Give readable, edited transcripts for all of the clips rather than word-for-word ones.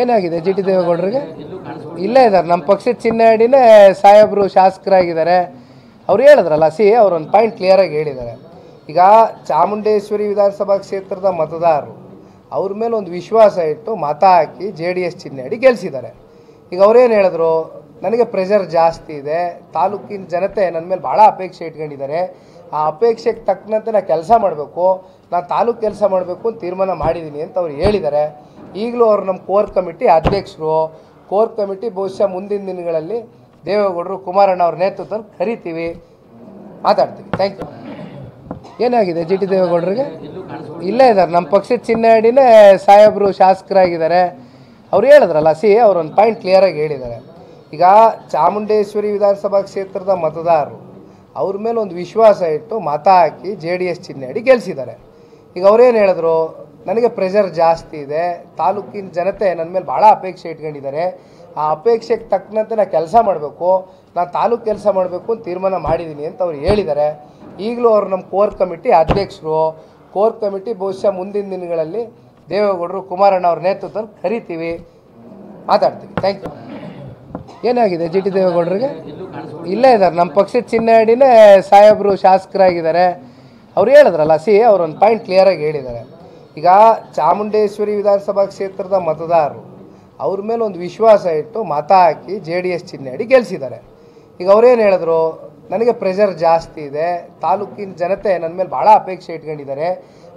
ಏನಾಗಿದೆ G T ದೇವೇಗೌಡರಿಗೆ? ಇಲ್ಲೇ ಇದ್ದಾರೆ, ನಮ್ಮ ಪಕ್ಷದ ಚಿಹ್ನೆ ಸಾಹೇಬರು ಶಾಸಕರಾಗಿದ್ದಾರೆ. ಅವ್ರು ಹೇಳಿದ್ರಲ್ಲ, ಅವರೊಂದು ಪಾಯಿಂಟ್ ಕ್ಲಿಯರಾಗಿ ಹೇಳಿದ್ದಾರೆ. ಈಗ ಚಾಮುಂಡೇಶ್ವರಿ ವಿಧಾನಸಭಾ ಕ್ಷೇತ್ರದ ಮತದಾರರು ಅವ್ರ ಮೇಲೆ ಒಂದು ವಿಶ್ವಾಸ ಇಟ್ಟು ಮತ ಹಾಕಿ JDS ಚಿಹ್ನೆ ಅಡಿ ಗೆಲ್ಲಿಸಿದ್ದಾರೆ. ಈಗ ಅವ್ರೇನು ಹೇಳಿದ್ರು, ನನಗೆ ಪ್ರೆಷರ್ ಜಾಸ್ತಿ ಇದೆ, ತಾಲೂಕಿನ ಜನತೆ ನನ್ನ ಮೇಲೆ ಭಾಳ ಅಪೇಕ್ಷೆ ಇಟ್ಕೊಂಡಿದ್ದಾರೆ, ಆ ಅಪೇಕ್ಷೆಗೆ ತಕ್ಕಂತೆ ನಾನು ಕೆಲಸ ಮಾಡಬೇಕು, ನಾನು ತಾಲೂಕು ಕೆಲಸ ಮಾಡಬೇಕು ಅಂತ ತೀರ್ಮಾನ ಮಾಡಿದ್ದೀನಿ ಅಂತ ಅವ್ರು ಹೇಳಿದ್ದಾರೆ. ಈಗಲೂ ಅವರು ನಮ್ಮ ಕೋರ್ ಕಮಿಟಿ ಅಧ್ಯಕ್ಷರು. ಕೋರ್ ಕಮಿಟಿ ಬಹುಶಃ ಮುಂದಿನ ದಿನಗಳಲ್ಲಿ ದೇವೇಗೌಡರು ಕುಮಾರಣ್ಣ ಅವ್ರ ನೇತೃತ್ವದಲ್ಲಿ ಕರಿತೀವಿ, ಮಾತಾಡ್ತೀವಿ. Thank you. ಏನಾಗಿದೆ ಜಿ ಟಿ ದೇವೇಗೌಡರಿಗೆ? ಇಲ್ಲೇ ಇದ್ದಾರೆ, ನಮ್ಮ ಪಕ್ಷದ ಚಿಹ್ನೆ ಸಾಹೇಬರು ಶಾಸಕರಾಗಿದ್ದಾರೆ. ಅವ್ರು ಹೇಳಿದ್ರಲ್ಲ, ಅವರೊಂದು ಪಾಯಿಂಟ್ ಕ್ಲಿಯರಾಗಿ ಹೇಳಿದ್ದಾರೆ. ಈಗ ಚಾಮುಂಡೇಶ್ವರಿ ವಿಧಾನಸಭಾ ಕ್ಷೇತ್ರದ ಮತದಾರರು ಅವ್ರ ಮೇಲೆ ಒಂದು ವಿಶ್ವಾಸ ಇಟ್ಟು ಮತ ಹಾಕಿ JDS ಚಿಹ್ನೆ ಅಡಿ ಗೆಲ್ಲಿಸಿದ್ದಾರೆ. ಈಗ ಅವ್ರೇನು ಹೇಳಿದ್ರು, ನನಗೆ ಪ್ರೆಷರ್ ಜಾಸ್ತಿ ಇದೆ, ತಾಲೂಕಿನ ಜನತೆ ನನ್ನ ಮೇಲೆ ಭಾಳ ಅಪೇಕ್ಷೆ ಇಟ್ಕೊಂಡಿದ್ದಾರೆ, ಆ ಅಪೇಕ್ಷೆಗೆ ತಕ್ಕಂತೆ ನಾನು ಕೆಲಸ ಮಾಡಬೇಕು, ನಾನು ತಾಲೂಕು ಕೆಲಸ ಮಾಡಬೇಕು ಅಂತ ತೀರ್ಮಾನ ಮಾಡಿದ್ದೀನಿ ಅಂತ ಅವ್ರು ಹೇಳಿದ್ದಾರೆ. ಈಗಲೂ ಅವರು ನಮ್ಮ ಕೋರ್ ಕಮಿಟಿ ಅಧ್ಯಕ್ಷರು. ಕೋರ್ ಕಮಿಟಿ ಬಹುಶಃ ಮುಂದಿನ ದಿನಗಳಲ್ಲಿ ದೇವೇಗೌಡರು ಕುಮಾರಣ್ಣ ಅವ್ರ ನೇತೃತ್ವದಲ್ಲಿ ಕರಿತೀವಿ, ಮಾತಾಡ್ತೀವಿ. Thank you. ಏನಾಗಿದೆ ಜಿ ಟಿ ದೇವೇಗೌಡರಿಗೆ? ಇಲ್ಲೇ ಇದ್ದಾರೆ, ನಮ್ಮ ಪಕ್ಷದ ಚಿಹ್ನೆ ಸಾಹೇಬರು ಶಾಸಕರಾಗಿದ್ದಾರೆ. ಅವ್ರು ಹೇಳಿದ್ರಲ್ಲ, ಅವರೊಂದು ಪಾಯಿಂಟ್ ಕ್ಲಿಯರಾಗಿ ಹೇಳಿದ್ದಾರೆ. ಈಗ ಚಾಮುಂಡೇಶ್ವರಿ ವಿಧಾನಸಭಾ ಕ್ಷೇತ್ರದ ಮತದಾರರು ಅವ್ರ ಮೇಲೆ ಒಂದು ವಿಶ್ವಾಸ ಇಟ್ಟು ಮತ ಹಾಕಿ JDS ಚಿಹ್ನೆ ಅಡಿ ಗೆಲ್ಲಿಸಿದ್ದಾರೆ. ಈಗ ಅವ್ರೇನು ಹೇಳಿದ್ರು, ನನಗೆ ಪ್ರೆಷರ್ ಜಾಸ್ತಿ ಇದೆ, ತಾಲೂಕಿನ ಜನತೆ ನನ್ನ ಮೇಲೆ ಭಾಳ ಅಪೇಕ್ಷೆ ಇಟ್ಕೊಂಡಿದ್ದಾರೆ,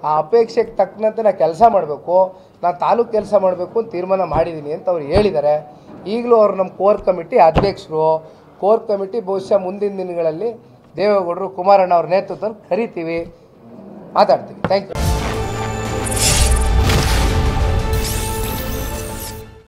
ಆ ಅಪೇಕ್ಷೆಗೆ ತಕ್ಕಂತೆ ನಾನು ಕೆಲಸ ಮಾಡಬೇಕು, ನಾನು ತಾಲೂಕು ಕೆಲಸ ಮಾಡಬೇಕು ಅಂತ ತೀರ್ಮಾನ ಮಾಡಿದ್ದೀನಿ ಅಂತ ಅವ್ರು ಹೇಳಿದ್ದಾರೆ. ಈಗಲೂ ಅವರು ನಮ್ಮ ಕೋರ್ ಕಮಿಟಿ ಅಧ್ಯಕ್ಷರು. ಕೋರ್ ಕಮಿಟಿ ಬಹುಶಃ ಮುಂದಿನ ದಿನಗಳಲ್ಲಿ ದೇವೇಗೌಡರು ಕುಮಾರಣ್ಣ ಅವ್ರ ನೇತೃತ್ವದಲ್ಲಿ ಕರಿತೀವಿ, ಮಾತಾಡ್ತೀವಿ. Thank you.